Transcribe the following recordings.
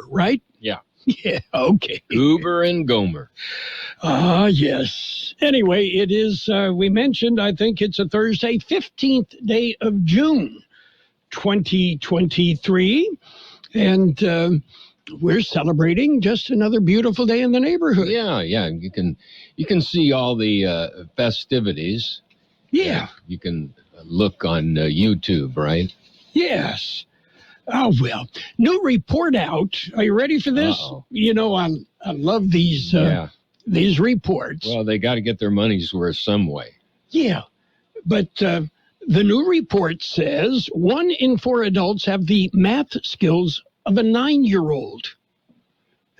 right? Yeah. Yeah, okay. Goober and Gomer. Yes. Anyway, it is, we mentioned, I think it's a Thursday, 15th day of June, 2023. And we're celebrating just another beautiful day in the neighborhood. Yeah. You can see all the festivities. Yeah. You can look on YouTube, right? Yes. Oh, well, new report out. Are you ready for this? Uh-oh. You know, I love these reports. Well, they got to get their money's worth some way. Yeah, but the new report says 1 in 4 adults have the math skills of a 9-year-old.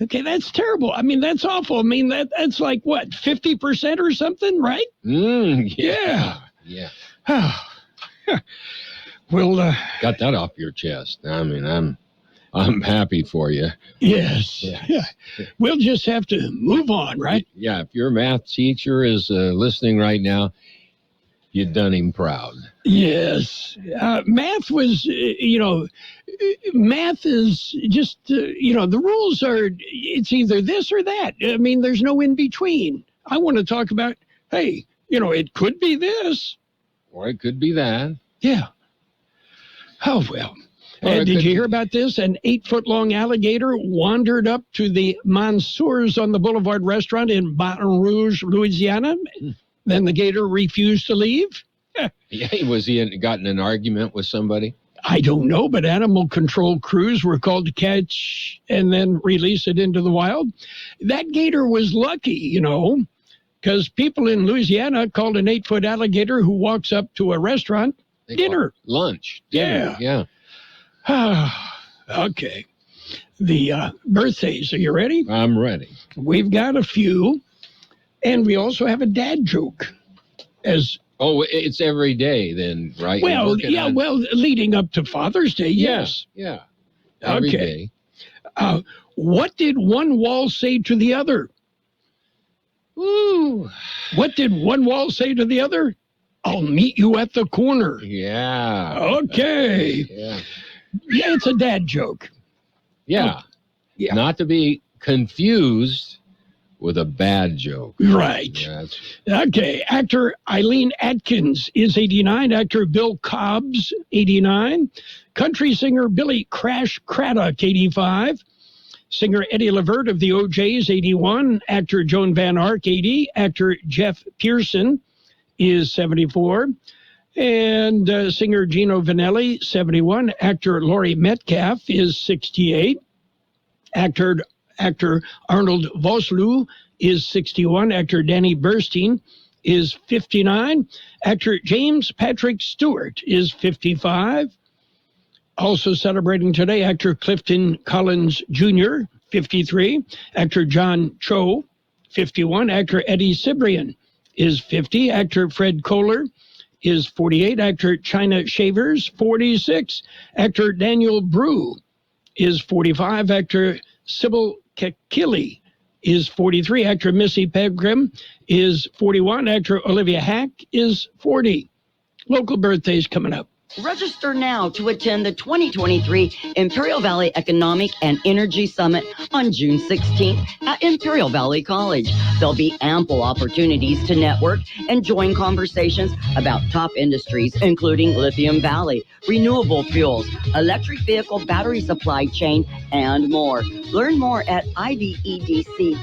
Okay, that's terrible. I mean, that's awful. I mean, that's like, what, 50% or something, right? Yeah. Well, got that off your chest. I mean, I'm happy for you. Yes. Yeah. We'll just have to move on, right? Yeah, if your math teacher is listening right now, you've done him proud. Yes. Math was, math is just, the rules are, it's either this or that. I mean, there's no in between. I want to talk about, hey, it could be this. Or it could be that. Yeah. Oh, well. Did you hear about this? An 8-foot-long alligator wandered up to the Mansours on the Boulevard restaurant in Baton Rouge, Louisiana. Then the gator refused to leave. Was he gotten an argument with somebody? I don't know, but animal control crews were called to catch and then release it into the wild. That gator was lucky, because people in Louisiana called an 8-foot alligator who walks up to a restaurant dinner. Lunch. Dinner. Yeah. Okay. The birthdays. Are you ready? I'm ready. We've got a few. And we also have a dad joke. It's every day then, right? Well, leading up to Father's Day, yes. Yeah. Every day. What did one wall say to the other? Ooh. What did one wall say to the other? I'll meet you at the corner. Yeah. Okay. Yeah, it's a dad joke. Yeah. Yeah. Not to be confused with a bad joke. Right. Yes. Okay. Actor Eileen Atkins is 89. Actor Bill Cobbs, 89. Country singer Billy Crash Craddock, 85. Singer Eddie Levert of the OJs, 81. Actor Joan Van Ark, 80. Actor Jeff Pearson is 74. And singer Gino Vanelli, 71. Actor Laurie Metcalf is 68. Actor Arnold Vosloo is 61. Actor Danny Burstein is 59. Actor James Patrick Stewart is 55. Also celebrating today, actor Clifton Collins Jr., 53. Actor John Cho, 51. Actor Eddie Cibrian is 50. Actor Fred Kohler is 48. Actor China Shavers, 46. Actor Daniel Brew is 45. Actor Sybil Kekili is 43. Actor Missy Pegram is 41. Actor Olivia Hack is 40. Local birthdays coming up. Register now to attend the 2023 Imperial Valley Economic and Energy Summit on June 16th at Imperial Valley College. There'll be ample opportunities to network and join conversations about top industries, including Lithium Valley, renewable fuels, electric vehicle battery supply chain, and more. Learn more at ivedc.com.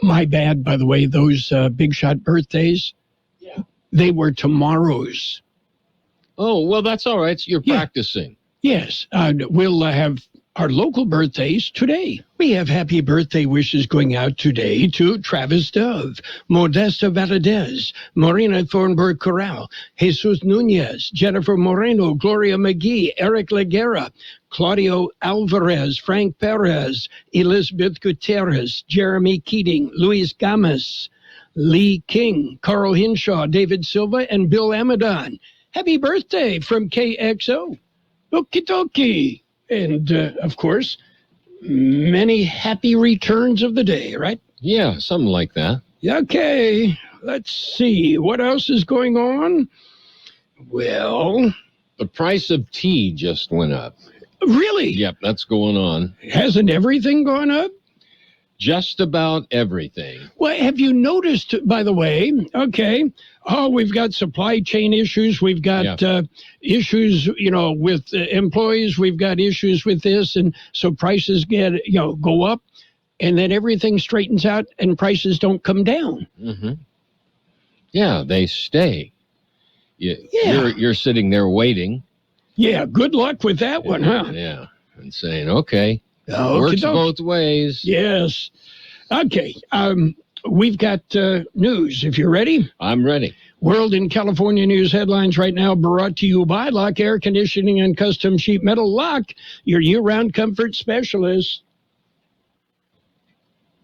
My bad, by the way, those big shot birthdays. They were tomorrow's. Oh, well, that's all right. You're practicing. Yes. We'll have our local birthdays today. We have happy birthday wishes going out today to Travis Dove, Modesta Valadez, Marina Thornburg Corral, Jesus Nunez, Jennifer Moreno, Gloria McGee, Eric Laguerra, Claudio Alvarez, Frank Perez, Elizabeth Gutierrez, Jeremy Keating, Luis Gamas, Lee King, Carl Hinshaw, David Silva, and Bill Amadon. Happy birthday from KXO. Okie dokie. And, of course, many happy returns of the day, right? Yeah, something like that. Okay, let's see. What else is going on? Well, the price of tea just went up. Really? Yep, that's going on. Hasn't everything gone up? Just about everything. Well, have you noticed, by the way, we've got supply chain issues. We've got issues, with employees. We've got issues with this. And so prices go up, and then everything straightens out and prices don't come down. Mm-hmm. Yeah, they stay. You're sitting there waiting. Yeah, good luck with that one, huh? Yeah, and saying, okay. Works both ways. Yes. Okay. We've got news. If you're ready. I'm ready. World and California news headlines right now brought to you by Lock Air Conditioning and Custom Sheet Metal. Lock, your year-round comfort specialist.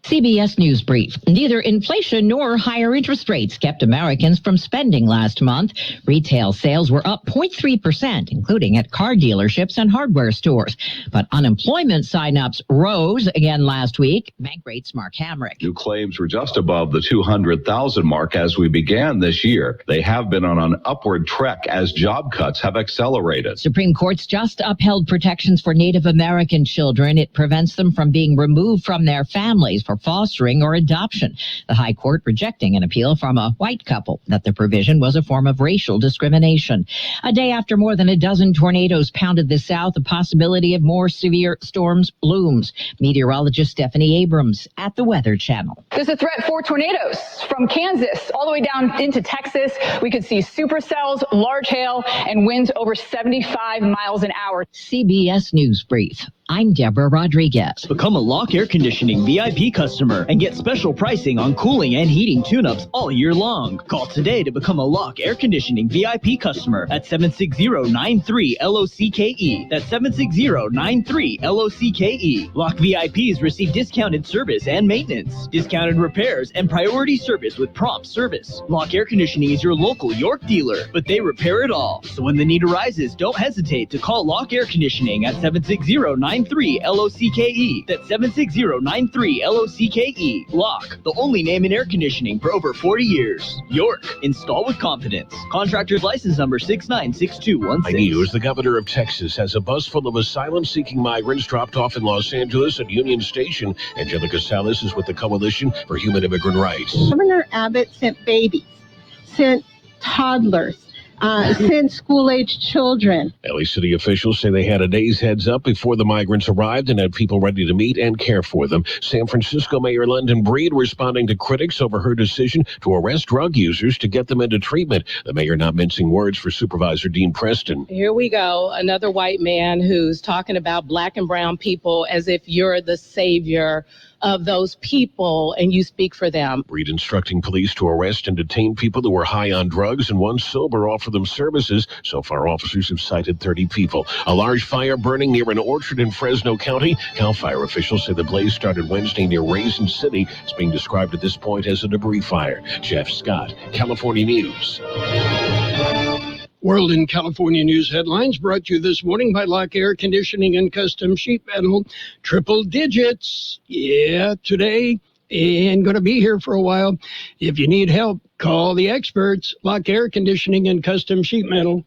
CBS News Brief. Neither inflation nor higher interest rates kept Americans from spending last month. Retail sales were up 0.3%, including at car dealerships and hardware stores. But unemployment sign-ups rose again last week. Bank rates Mark Hamrick. New claims were just above the 200,000 mark as we began this year. They have been on an upward trek as job cuts have accelerated. Supreme Court's just upheld protections for Native American children. It prevents them from being removed from their families for fostering or adoption. The High Court rejecting an appeal from a white couple that the provision was a form of racial discrimination. A day after more than a dozen tornadoes pounded the South, the possibility of more severe storms looms. Meteorologist Stephanie Abrams at the Weather Channel. There's a threat for tornadoes from Kansas all the way down into Texas. We could see supercells, large hail, and winds over 75 miles an hour. CBS News Brief. I'm Deborah Rodriguez. Become a Lock Air Conditioning VIP customer and get special pricing on cooling and heating tune-ups all year long. Call today to become a Lock Air Conditioning VIP customer at 760-93-LOCKE. That's 760-93-LOCKE. Lock VIPs receive discounted service and maintenance, discounted repairs, and priority service with prompt service. Lock Air Conditioning is your local York dealer, but they repair it all. So when the need arises, don't hesitate to call Lock Air Conditioning at 760-93-LOCKE. That's 760-93-LOCKE. Lock, the only name in air conditioning for over 40 years. York, install with confidence. Contractor's license number 696216. News, the governor of Texas has a bus full of asylum-seeking migrants dropped off in Los Angeles at Union Station. Angelica Salas is with the Coalition for Human Immigrant Rights. Governor Abbott sent babies, sent toddlers, sent school-aged children. LA City officials say they had a day's heads up before the migrants arrived and had people ready to meet and care for them. San Francisco Mayor London Breed responding to critics over her decision to arrest drug users to get them into treatment. The mayor not mincing words for Supervisor Dean Preston. Here we go, another white man who's talking about black and brown people as if you're the savior of those people and you speak for them. Breed instructing police to arrest and detain people who were high on drugs and once sober offer them services. So far, officers have cited 30 people. A large fire burning near an orchard in Fresno County. CAL FIRE officials say the blaze started Wednesday near Raisin City. It's being described at this point as a debris fire. Jeff Scott, California News. World and California news headlines brought to you this morning by Lock Air Conditioning and Custom Sheet Metal. Triple digits. Yeah, today and going to be here for a while. If you need help, call the experts. Lock Air Conditioning and Custom Sheet Metal.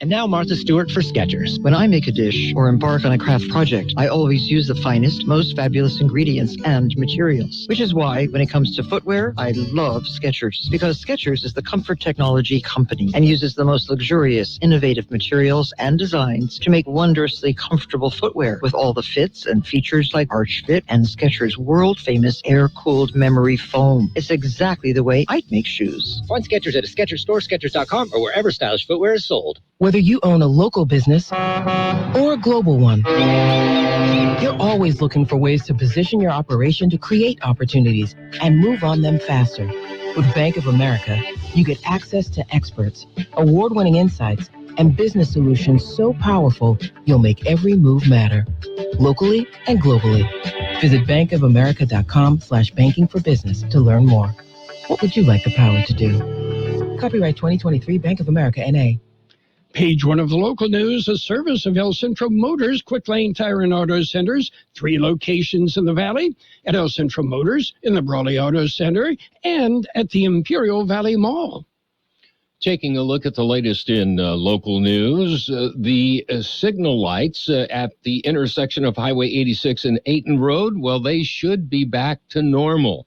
And now Martha Stewart for Skechers. When I make a dish or embark on a craft project, I always use the finest, most fabulous ingredients and materials. Which is why, when it comes to footwear, I love Skechers. Because Skechers is the comfort technology company and uses the most luxurious, innovative materials and designs to make wondrously comfortable footwear with all the fits and features like Arch Fit and Skechers' world-famous air-cooled memory foam. It's exactly the way I'd make shoes. Find Skechers at a Skechers store, Skechers.com, or wherever stylish footwear is sold. Whether you own a local business or a global one, you're always looking for ways to position your operation to create opportunities and move on them faster. With Bank of America, you get access to experts, award-winning insights, and business solutions so powerful, you'll make every move matter, locally and globally. Visit bankofamerica.com/banking for business to learn more. What would you like the power to do? Copyright 2023, Bank of America, N.A. Page one of the local news, a service of El Centro Motors, Quick Lane Tire and Auto Centers, 3 locations in the Valley, at El Centro Motors, in the Brawley Auto Center, and at the Imperial Valley Mall. Taking a look at the latest in local news, the signal lights at the intersection of Highway 86 and Ayton Road, well, they should be back to normal.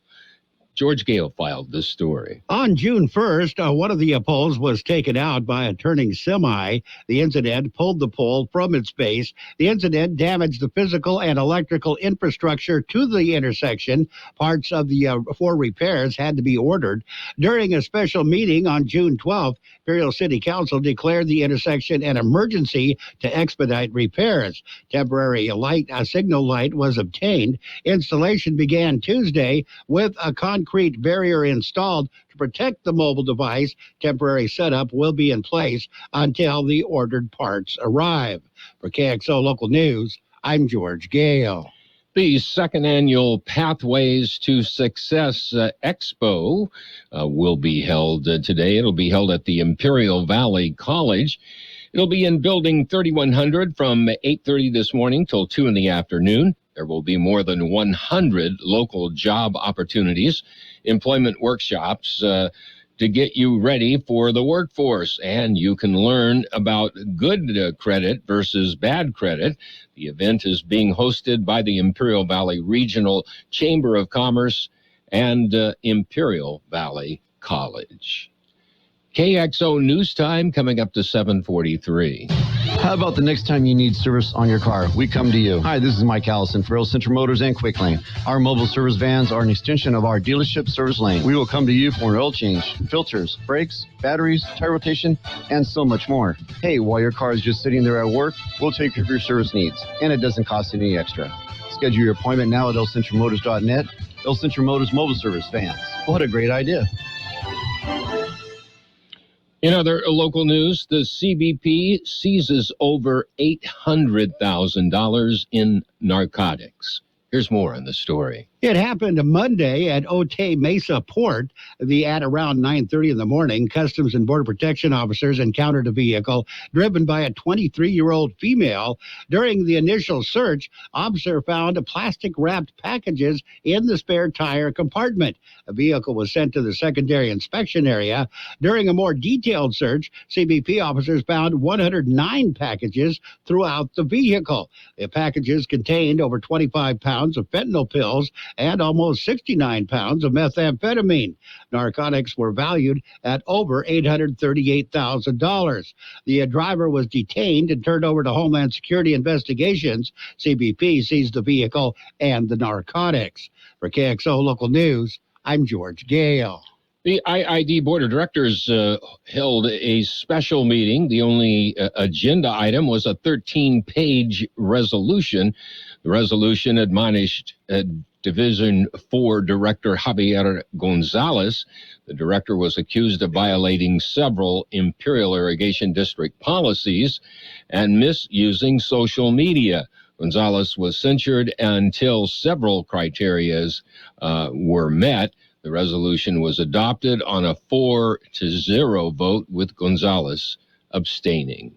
George Gale filed this story. On June 1st, one of the poles was taken out by a turning semi. The incident pulled the pole from its base. The incident damaged the physical and electrical infrastructure to the intersection. Parts of the for repairs had to be ordered. During a special meeting on June 12th, Imperial City Council declared the intersection an emergency to expedite repairs. Temporary signal light was obtained. Installation began Tuesday with a concrete barrier installed to protect the mobile device. Temporary setup will be in place until the ordered parts arrive. For KXO Local News, I'm George Gale. The second annual Pathways to Success Expo will be held today. It'll be held at the Imperial Valley College. It'll be in Building 3100 from 8:30 this morning till 2 in the afternoon. There will be more than 100 local job opportunities, employment workshops to get you ready for the workforce. And you can learn about good credit versus bad credit. The event is being hosted by the Imperial Valley Regional Chamber of Commerce and Imperial Valley College. KXO News Time coming up to 7:43. How about the next time you need service on your car? We come to you. Hi, this is Mike Allison for Real Central Motors and Quick Lane. Our mobile service vans are an extension of our dealership service lane. We will come to you for an oil change, filters, brakes, batteries, tire rotation, and so much more. Hey, while your car is just sitting there at work, we'll take care of your service needs, and it doesn't cost any extra. Schedule your appointment now at elcentralmotors.net. El Central Motors Mobile Service Vans. What a great idea. In other local news, the CBP seizes over $800,000 in narcotics. Here's more on the story. It happened Monday at Otay Mesa Port. At around 9:30 in the morning, Customs and Border Protection officers encountered a vehicle driven by a 23-year-old female. During the initial search, officer found plastic-wrapped packages in the spare tire compartment. A vehicle was sent to the secondary inspection area. During a more detailed search, CBP officers found 109 packages throughout the vehicle. The packages contained over 25 pounds of fentanyl pills and almost 69 pounds of methamphetamine. Narcotics were valued at over $838,000. The driver was detained and turned over to Homeland Security investigations. CBP seized the vehicle and the narcotics. For KXO Local News, I'm George Gale. The IID Board of Directors held a special meeting. The only agenda item was a 13-page resolution. The resolution admonished Division 4 Director Javier Gonzalez. The director was accused of violating several Imperial Irrigation District policies and misusing social media. Gonzalez was censured until several criterias were met. The resolution was adopted on a 4-0 vote, with Gonzalez abstaining.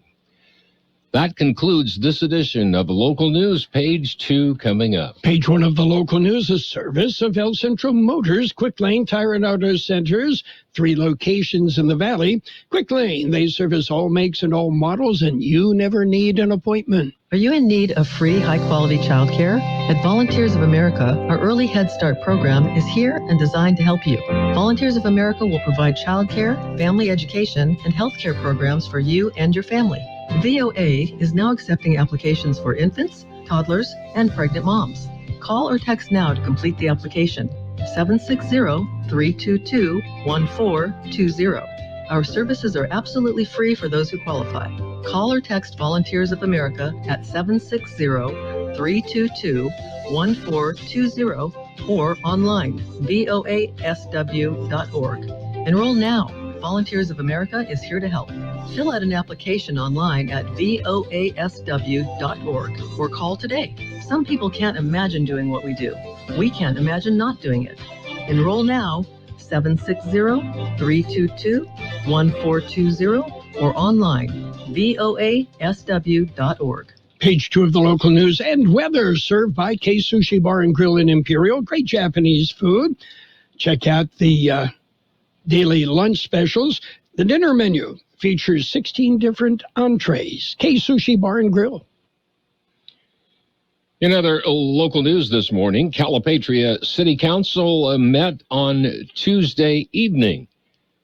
That concludes this edition of Local News. Page 2 coming up. Page 1 of the local news, a service of El Centro Motors, Quick Lane Tire and Auto Centers, 3 locations in the Valley. Quick Lane, they service all makes and all models, and you never need an appointment. Are you in need of free, high-quality childcare? At Volunteers of America, our Early Head Start program is here and designed to help you. Volunteers of America will provide childcare, family education, and healthcare programs for you and your family. VOA is now accepting applications for infants, toddlers, and pregnant moms. Call or text now to complete the application. 760-322-1420. Our services are absolutely free for those who qualify. Call or text Volunteers of America at 760-322-1420 or online, voasw.org. Enroll now. Volunteers of America is here to help. Fill out an application online at voasw.org or call today. Some people can't imagine doing what we do. We can't imagine not doing it. Enroll now, 760-322-1420 or online, voasw.org. Page 2 of the local news and weather, served by K Sushi Bar and Grill in Imperial. Great Japanese food. Check out the daily lunch specials. The dinner menu features 16 different entrees. Kxo Sushi Bar and Grill. In other local news this morning, Calipatria City Council met on Tuesday evening.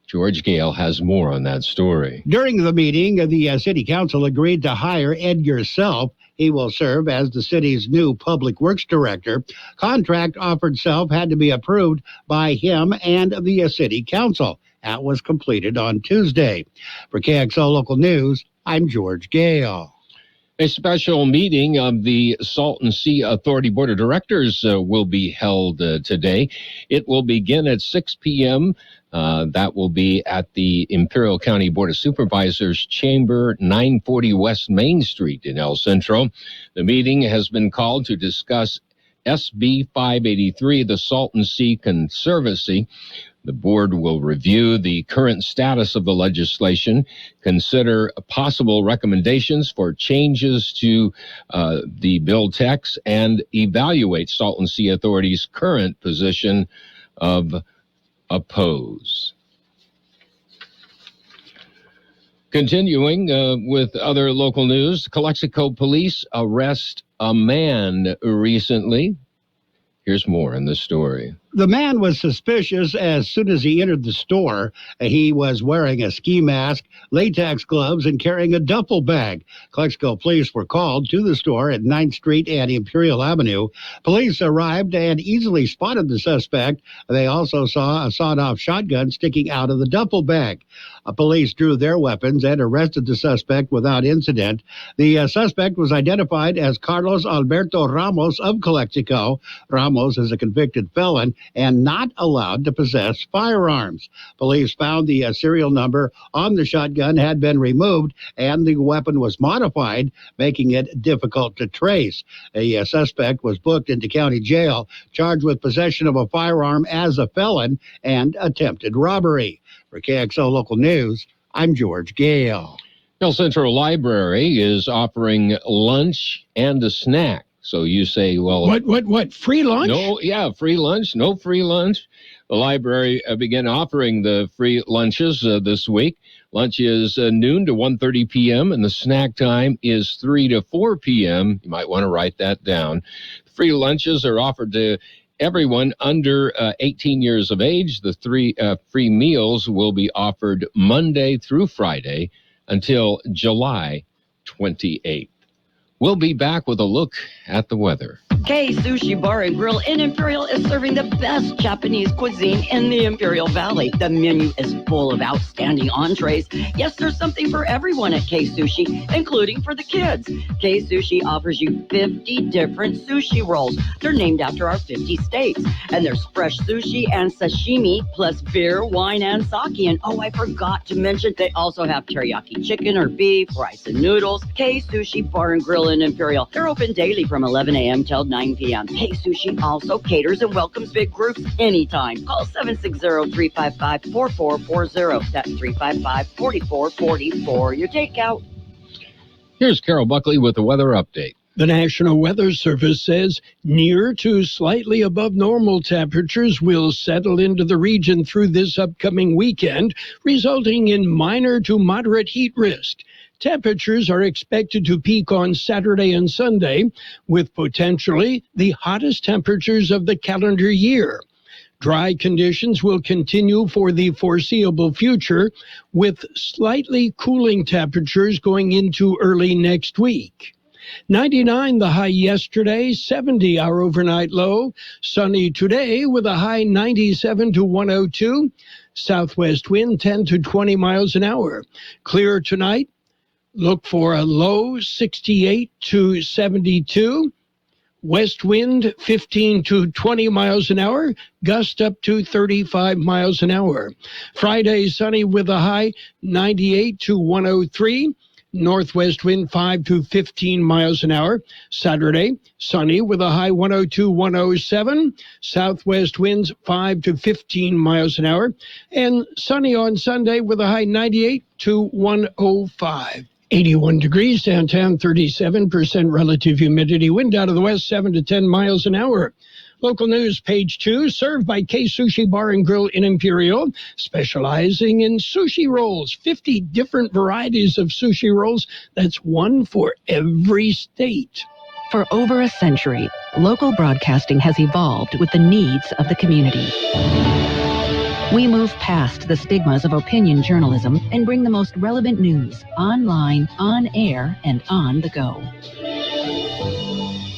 George Gale has more on that story. During the meeting, the City Council agreed to hire Edgar Self. He will serve as the city's new Public Works Director. Contract offered Self had to be approved by him and the City Council. That was completed on Tuesday. For KXO Local News, I'm George Gale. A special meeting of the Salton Sea Authority Board of Directors will be held today. It will begin at 6 p.m. That will be at the Imperial County Board of Supervisors Chamber, 940 West Main Street in El Centro. The meeting has been called to discuss SB 583, the Salton Sea Conservancy. The board will review the current status of the legislation, consider possible recommendations for changes to the bill text, and evaluate Salton Sea Authority's current position of oppose. Continuing with other local news, Calexico police arrest a man recently. Here's more in the story. The man was suspicious as soon as he entered the store. He was wearing a ski mask, latex gloves, and carrying a duffel bag. Calexico police were called to the store at 9th Street and Imperial Avenue. Police arrived and easily spotted the suspect. They also saw a sawed-off shotgun sticking out of the duffel bag. Police drew their weapons and arrested the suspect without incident. The suspect was identified as Carlos Alberto Ramos of Calexico. Ramos is a convicted felon and not allowed to possess firearms. Police found the serial number on the shotgun had been removed and the weapon was modified, making it difficult to trace. A suspect was booked into county jail, charged with possession of a firearm as a felon and attempted robbery. For KXO Local News, I'm George Gale. El Centro Library is offering lunch and a snack. So you say, well... What? Free lunch? No, yeah, free lunch. No free lunch. The library began offering the free lunches this week. Lunch is noon to 1:30 p.m., and the snack time is 3 to 4 p.m. You might want to write that down. Free lunches are offered to everyone under 18 years of age. The three free meals will be offered Monday through Friday until July 28th. We'll be back with a look at the weather. Kxo Sushi Bar and Grill in Imperial is serving the best Japanese cuisine in the Imperial Valley. The menu is full of outstanding entrees. Yes, there's something for everyone at Kxo Sushi, including for the kids. Kxo Sushi offers you 50 different sushi rolls. They're named after our 50 states. And there's fresh sushi and sashimi, plus beer, wine, and sake. And oh, I forgot to mention, they also have teriyaki chicken or beef, rice and noodles. Kxo Sushi Bar and Grill in Imperial. They're open daily from 11 a.m. till 9 p.m. Kxo Sushi also caters and welcomes big groups anytime. Call 760-355-4440. That's 355-4440 for your takeout. Here's Carroll Buckley with the weather update. The National Weather Service says near to slightly above normal temperatures will settle into the region through this upcoming weekend, resulting in minor to moderate heat risk. Temperatures are expected to peak on Saturday and Sunday, with potentially the hottest temperatures of the calendar year. Dry conditions will continue for the foreseeable future, with slightly cooling temperatures going into early next week. 99 the high yesterday, 70 our overnight low. Sunny today with a high 97 to 102. Southwest wind 10 to 20 miles an hour. Clear tonight. Look for a low 68 to 72. West wind 15 to 20 miles an hour, gust up to 35 miles an hour. Friday sunny with a high 98 to 103. Northwest wind 5 to 15 miles an hour. Saturday sunny with a high 102, 107. Southwest winds 5 to 15 miles an hour. And sunny on Sunday with a high 98 to 105. 81 degrees downtown, 37% relative humidity. Wind out of the west, 7 to 10 miles an hour. Local news, page 2, served by Kxo Sushi Bar and Grill in Imperial, specializing in sushi rolls. 50 different varieties of sushi rolls. That's one for every state. For over a century, local broadcasting has evolved with the needs of the community. We move past the stigmas of opinion journalism and bring the most relevant news online, on air, and on the go.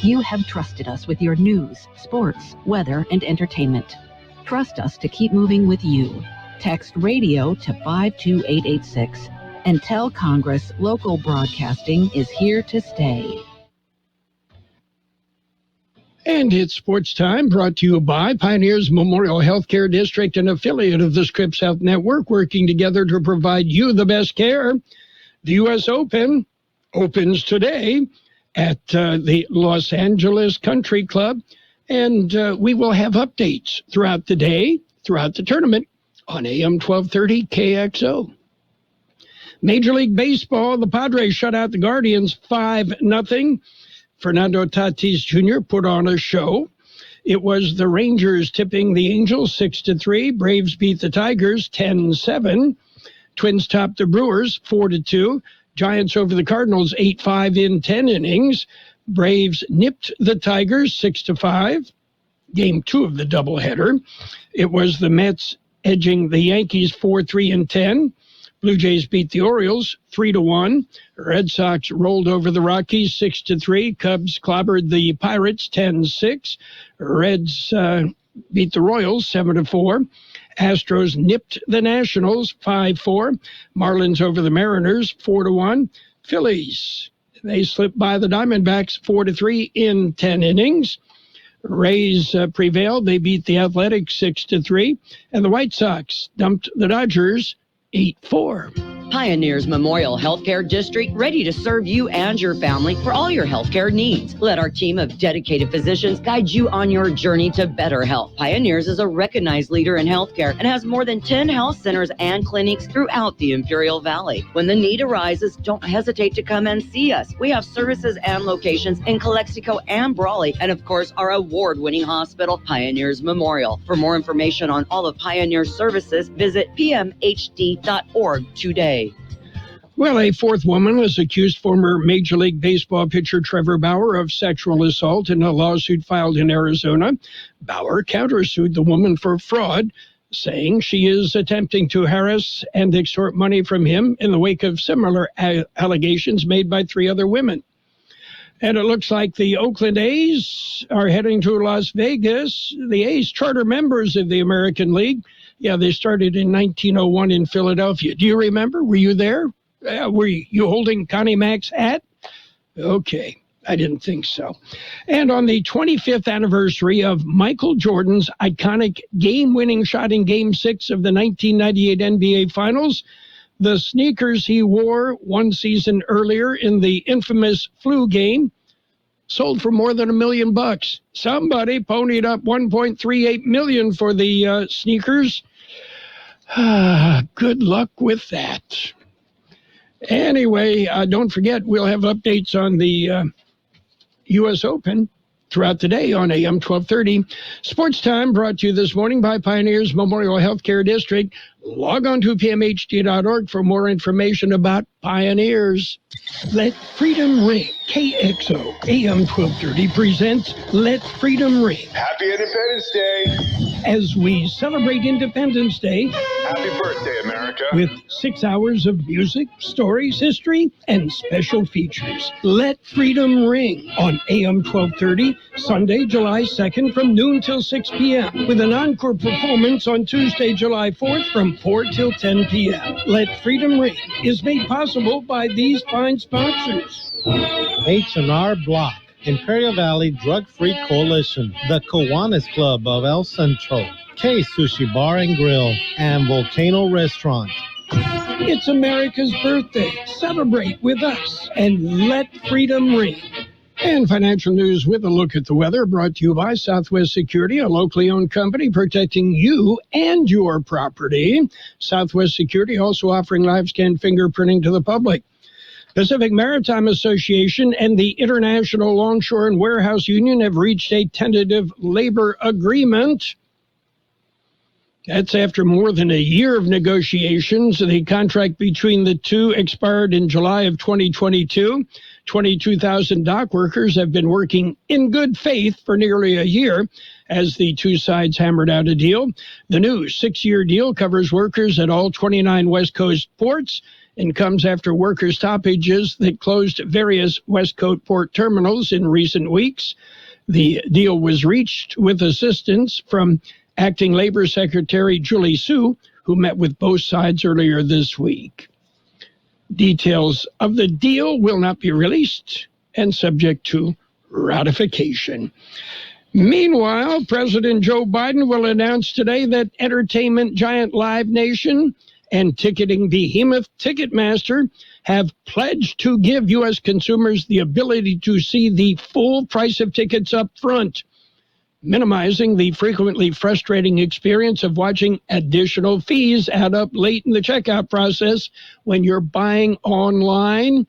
You have trusted us with your news, sports, weather, and entertainment. Trust us to keep moving with you. Text radio to 52886 and tell Congress local broadcasting is here to stay. And it's sports time, brought to you by Pioneers Memorial Healthcare District, an affiliate of the Scripps Health Network, working together to provide you the best care. The U.S. Open opens today at the Los Angeles Country Club, and we will have updates throughout the day, throughout the tournament, on AM 1230 KXO. Major League Baseball, the Padres shut out the Guardians 5-0. Fernando Tatis Jr. put on a show. It was the Rangers tipping the Angels 6-3. Braves beat the Tigers 10-7. Twins topped the Brewers 4-2. Giants over the Cardinals 8-5 in 10 innings. Braves nipped the Tigers 6-5. Game 2 of the doubleheader. It was the Mets edging the Yankees 4-3 in 10. Blue Jays beat the Orioles 3-1. Red Sox rolled over the Rockies 6-3. Cubs clobbered the Pirates 10-6. Reds beat the Royals 7-4. Astros nipped the Nationals 5-4. Marlins over the Mariners 4-1. Phillies, they slipped by the Diamondbacks 4-3 in 10 innings. Rays prevailed. They beat the Athletics 6-3. And the White Sox dumped the Dodgers 8-4. Pioneers Memorial Healthcare District, ready to serve you and your family for all your healthcare needs. Let our team of dedicated physicians guide you on your journey to better health. Pioneers is a recognized leader in healthcare and has more than 10 health centers and clinics throughout the Imperial Valley. When the need arises, don't hesitate to come and see us. We have services and locations in Calexico and Brawley, and of course, our award-winning hospital, Pioneers Memorial. For more information on all of Pioneer's services, visit pmhd.org today. Well, a fourth woman has accused former Major League Baseball pitcher Trevor Bauer of sexual assault in a lawsuit filed in Arizona. Bauer countersued the woman for fraud, saying she is attempting to harass and extort money from him in the wake of similar allegations made by 3 other women. And it looks like the Oakland A's are heading to Las Vegas. The A's, charter members of the American League. Yeah, they started in 1901 in Philadelphia. Do you remember? Were you there? Were you holding Connie Mack's hat? Okay, I didn't think so. And on the 25th anniversary of Michael Jordan's iconic game-winning shot in Game 6 of the 1998 NBA Finals, the sneakers he wore one season earlier in the infamous flu game sold for more than $1 million. Somebody ponied up $1.38 million for the sneakers. Good luck with that. Anyway, don't forget, we'll have updates on the U.S. Open throughout the day on AM 1230. Sports Time brought to you this morning by Pioneers Memorial Healthcare District. Log on to pmhd.org for more information about Pioneers. Let Freedom Ring. KXO AM 1230 presents Let Freedom Ring. Happy Independence Day. As we celebrate Independence Day. Happy birthday, America. With 6 hours of music, stories, history, and special features. Let Freedom Ring on AM 1230, Sunday, July 2nd from noon till 6 p.m. with an encore performance on Tuesday, July 4th from 4 till 10 p.m. Let Freedom Ring is made possible by these fine sponsors. H&R Block, Imperial Valley Drug-Free Coalition, the Kiwanis Club of El Centro, Kxo Sushi Bar and Grill, and Volcano Restaurant. It's America's birthday. Celebrate with us and let freedom ring. And financial news with a look at the weather brought to you by Southwest Security, a locally owned company protecting you and your property. Southwest Security also offering live scan fingerprinting to the public. Pacific Maritime Association and the International Longshore and Warehouse Union have reached a tentative labor agreement. That's after more than a year of negotiations. The contract between the two expired in July of 2022. 22,000 dock workers have been working in good faith for nearly a year as the two sides hammered out a deal. The new 6-year deal covers workers at all 29 West Coast ports and comes after worker stoppages that closed various West Coast port terminals in recent weeks. The deal was reached with assistance from Acting Labor Secretary Julie Su, who met with both sides earlier this week. Details of the deal will not be released and subject to ratification. Meanwhile, President Joe Biden will announce today that entertainment giant Live Nation and ticketing behemoth Ticketmaster have pledged to give U.S. consumers the ability to see the full price of tickets up front, minimizing the frequently frustrating experience of watching additional fees add up late in the checkout process when you're buying online.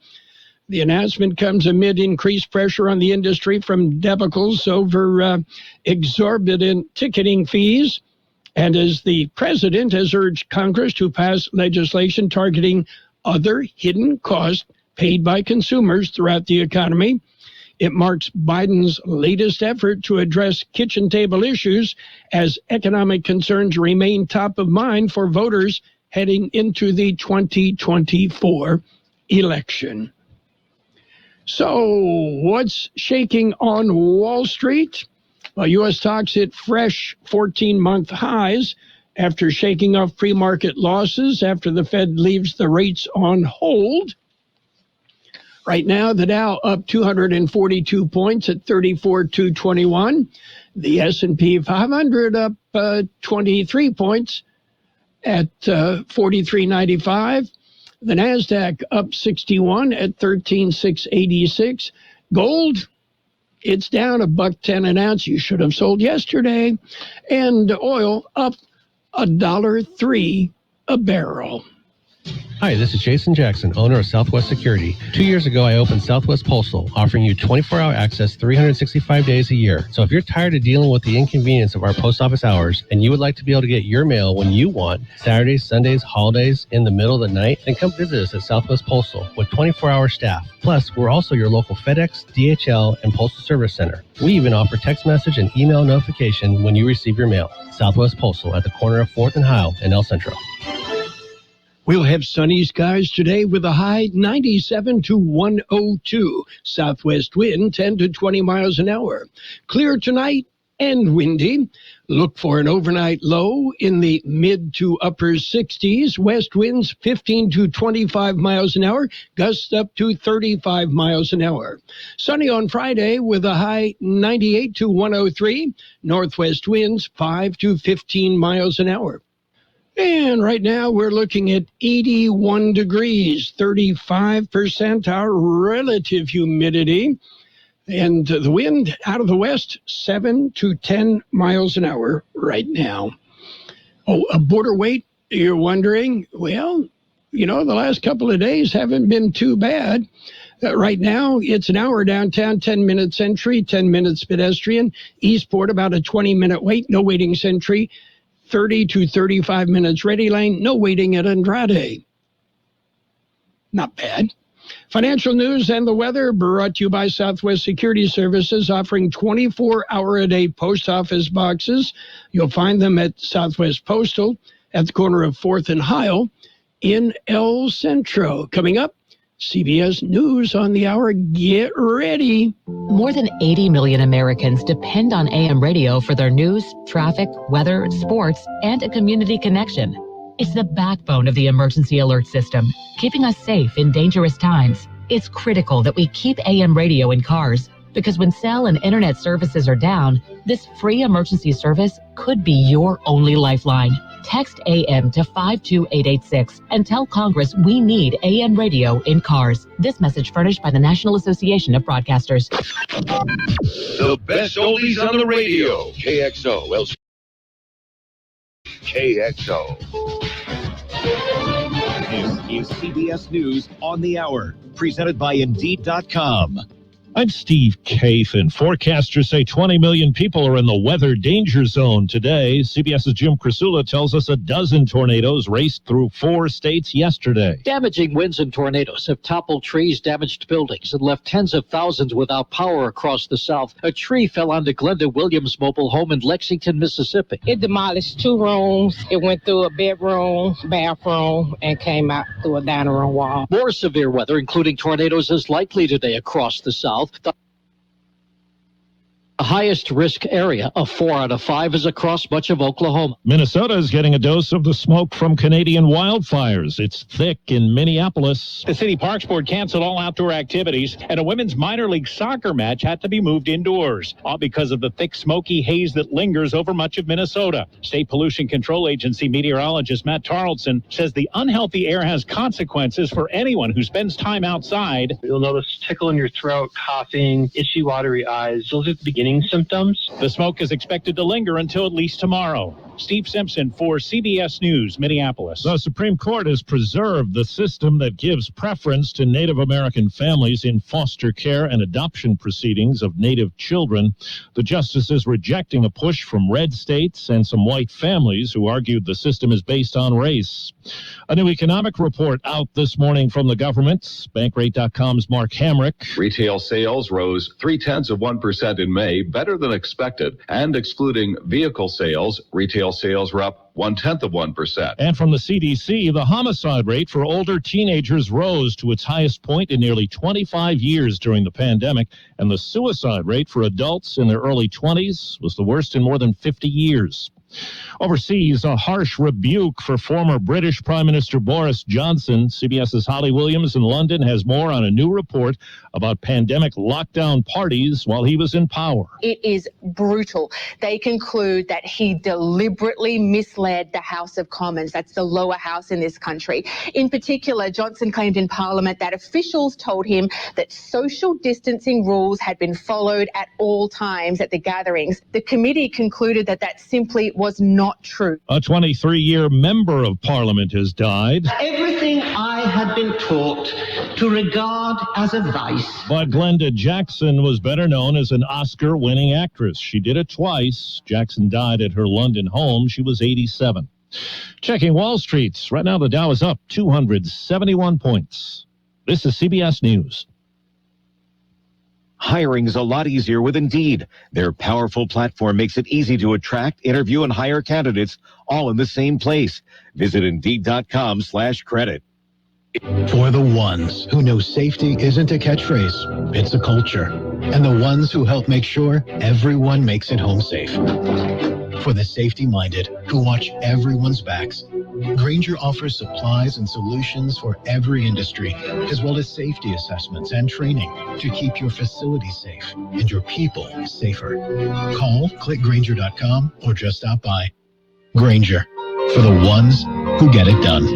The announcement comes amid increased pressure on the industry from debacles over exorbitant ticketing fees, and as the president has urged Congress to pass legislation targeting other hidden costs paid by consumers throughout the economy. It marks Biden's latest effort to address kitchen table issues as economic concerns remain top of mind for voters heading into the 2024 election. So, what's shaking on Wall Street? Well, U.S. stocks hit fresh 14-month highs after shaking off pre-market losses after the Fed leaves the rates on hold. Right now, the Dow up 242 points at 34,221. The S&P 500 up 23 points at 43.95. The NASDAQ up 61 at 13,686. Gold, it's down $1.10 an ounce. You should have sold yesterday. And oil up $1.03 a barrel. Hi, this is Jason Jackson, owner of Southwest Security. 2 years ago, I opened Southwest Postal, offering you 24-hour access 365 days a year. So if you're tired of dealing with the inconvenience of our post office hours and you would like to be able to get your mail when you want, Saturdays, Sundays, holidays, in the middle of the night, then come visit us at Southwest Postal with 24-hour staff. Plus, we're also your local FedEx, DHL, and Postal Service Center. We even offer text message and email notification when you receive your mail. Southwest Postal at the corner of 4th and Hile in El Centro. We'll have sunny skies today with a high 97 to 102. Southwest wind 10 to 20 miles an hour. Clear tonight and windy. Look for an overnight low in the mid to upper 60s. West winds 15 to 25 miles an hour. Gusts up to 35 miles an hour. Sunny on Friday with a high 98 to 103. Northwest winds 5 to 15 miles an hour. And right now we're looking at 81 degrees, 35% our relative humidity. And the wind out of the west, 7 to 10 miles an hour right now. Oh, a border wait, you're wondering? Well, you know, the last couple of days haven't been too bad. Right now, it's an hour downtown, 10 minutes entry, 10 minutes pedestrian. Eastport, about a 20-minute wait, no waiting sentry. 30 to 35 minutes ready lane, no waiting at Andrade. Not bad. Financial news and the weather brought to you by Southwest Security Services, offering 24-hour-a-day post office boxes. You'll find them at Southwest Postal at the corner of 4th and Hile in El Centro. Coming up, CBS News on the hour. Get ready. More than 80 million Americans depend on AM radio for their news, traffic, weather, sports, and a community connection. It's the backbone of the emergency alert system, keeping us safe in dangerous times. It's critical that we keep AM radio in cars, because when cell and internet services are down, this free emergency service could be your only lifeline. Text AM to 52886 and tell Congress we need AM radio in cars. This message furnished by the National Association of Broadcasters. The best oldies on the radio. KXO. KXO. This is CBS News on the Hour, presented by Indeed.com. I'm Steve Kathan. Forecasters say 20 million people are in the weather danger zone today. CBS's Jim Krasula tells us a dozen tornadoes raced through 4 states yesterday. Damaging winds and tornadoes have toppled trees, damaged buildings, and left tens of thousands without power across the South. A tree fell onto Glenda Williams' mobile home in Lexington, Mississippi. It demolished 2 rooms. It went through a bedroom, bathroom, and came out through a dining room wall. More severe weather, including tornadoes, is likely today across the South. The highest risk area of 4 out of 5 is across much of Oklahoma. Minnesota is getting a dose of the smoke from Canadian wildfires. It's thick in Minneapolis. The City Parks Board canceled all outdoor activities, and a women's minor league soccer match had to be moved indoors, all because of the thick, smoky haze that lingers over much of Minnesota. State Pollution Control Agency meteorologist Matt Tarleton says the unhealthy air has consequences for anyone who spends time outside. You'll notice tickle in your throat, coughing, itchy, watery eyes. Those are the beginning symptoms. The smoke is expected to linger until at least tomorrow. Steve Simpson for CBS News, Minneapolis. The Supreme Court has preserved the system that gives preference to Native American families in foster care and adoption proceedings of Native children. The justice is rejecting a push from red states and some white families who argued the system is based on race. A new economic report out this morning from the government. Bankrate.com's Mark Hamrick. Retail sales rose 0.3% in May, better than expected. And excluding vehicle sales, retail sales were up 0.1%. And from the CDC, the homicide rate for older teenagers rose to its highest point in nearly 25 years during the pandemic, and the suicide rate for adults in their early 20s was the worst in more than 50 years. Overseas, a harsh rebuke for former British Prime Minister Boris Johnson. CBS's Holly Williams in London has more on a new report about pandemic lockdown parties while he was in power. It is brutal. They conclude that he deliberately misled the House of Commons. That's the lower house in this country. In particular, Johnson claimed in Parliament that officials told him that social distancing rules had been followed at all times at the gatherings. The committee concluded that that simply was not true. A 23-year member of Parliament has died. Everything I had been taught to regard as a vice. But Glenda Jackson was better known as an Oscar-winning actress. She did it twice. Jackson died at her London home. She was 87. Checking Wall Street. Right now, the Dow is up 271 points. This is CBS News. Hiring's a lot easier with Indeed. Their powerful platform makes it easy to attract, interview, and hire candidates all in the same place. Visit Indeed.com/credit. For the ones who know safety isn't a catchphrase, it's a culture. And the ones who help make sure everyone makes it home safe. For the safety-minded who watch everyone's backs, Grainger offers supplies and solutions for every industry, as well as safety assessments and training to keep your facilities safe and your people safer. Call, click Grainger.com, or just stop by. Grainger, for the ones who get it done.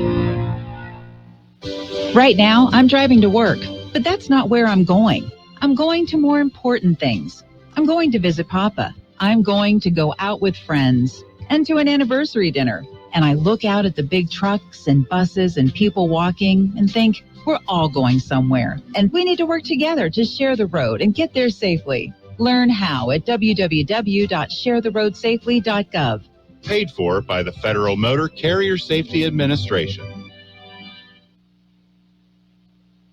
Right now, I'm driving to work, but that's not where I'm going. I'm going to more important things. I'm going to visit Papa. I'm going to go out with friends and to an anniversary dinner. And I look out at the big trucks and buses and people walking and think, we're all going somewhere. And we need to work together to share the road and get there safely. Learn how at www.sharetheroadsafely.gov. Paid for by the Federal Motor Carrier Safety Administration.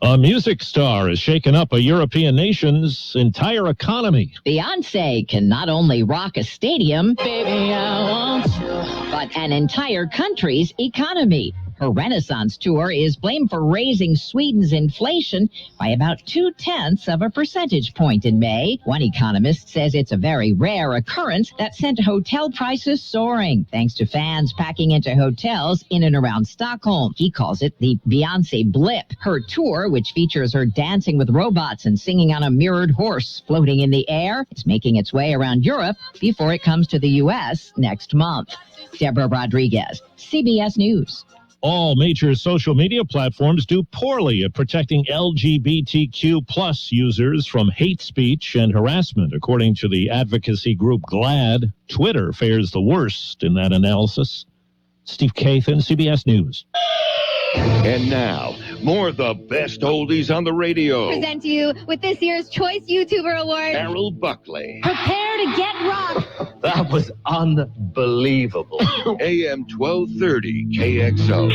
A music star has shaken up a European nation's entire economy. Beyonce can not only rock a stadium, Baby, I want you, but an entire country's economy. Her Renaissance tour is blamed for raising Sweden's inflation by about 0.2 of a percentage point in May. One economist says it's a very rare occurrence that sent hotel prices soaring, thanks to fans packing into hotels in and around Stockholm. He calls it the Beyonce blip. Her tour, which features her dancing with robots and singing on a mirrored horse floating in the air, is making its way around Europe before it comes to the U.S. next month. Deborah Rodriguez, CBS News. All major social media platforms do poorly at protecting LGBTQ plus users from hate speech and harassment. According to the advocacy group GLAAD, Twitter fares the worst in that analysis. Steve Kathan, CBS News. And now, more of the best oldies on the radio. Present you with this year's Choice YouTuber Award, Carroll Buckley. Prepare to get rocked. That was unbelievable. AM 1230 KXO.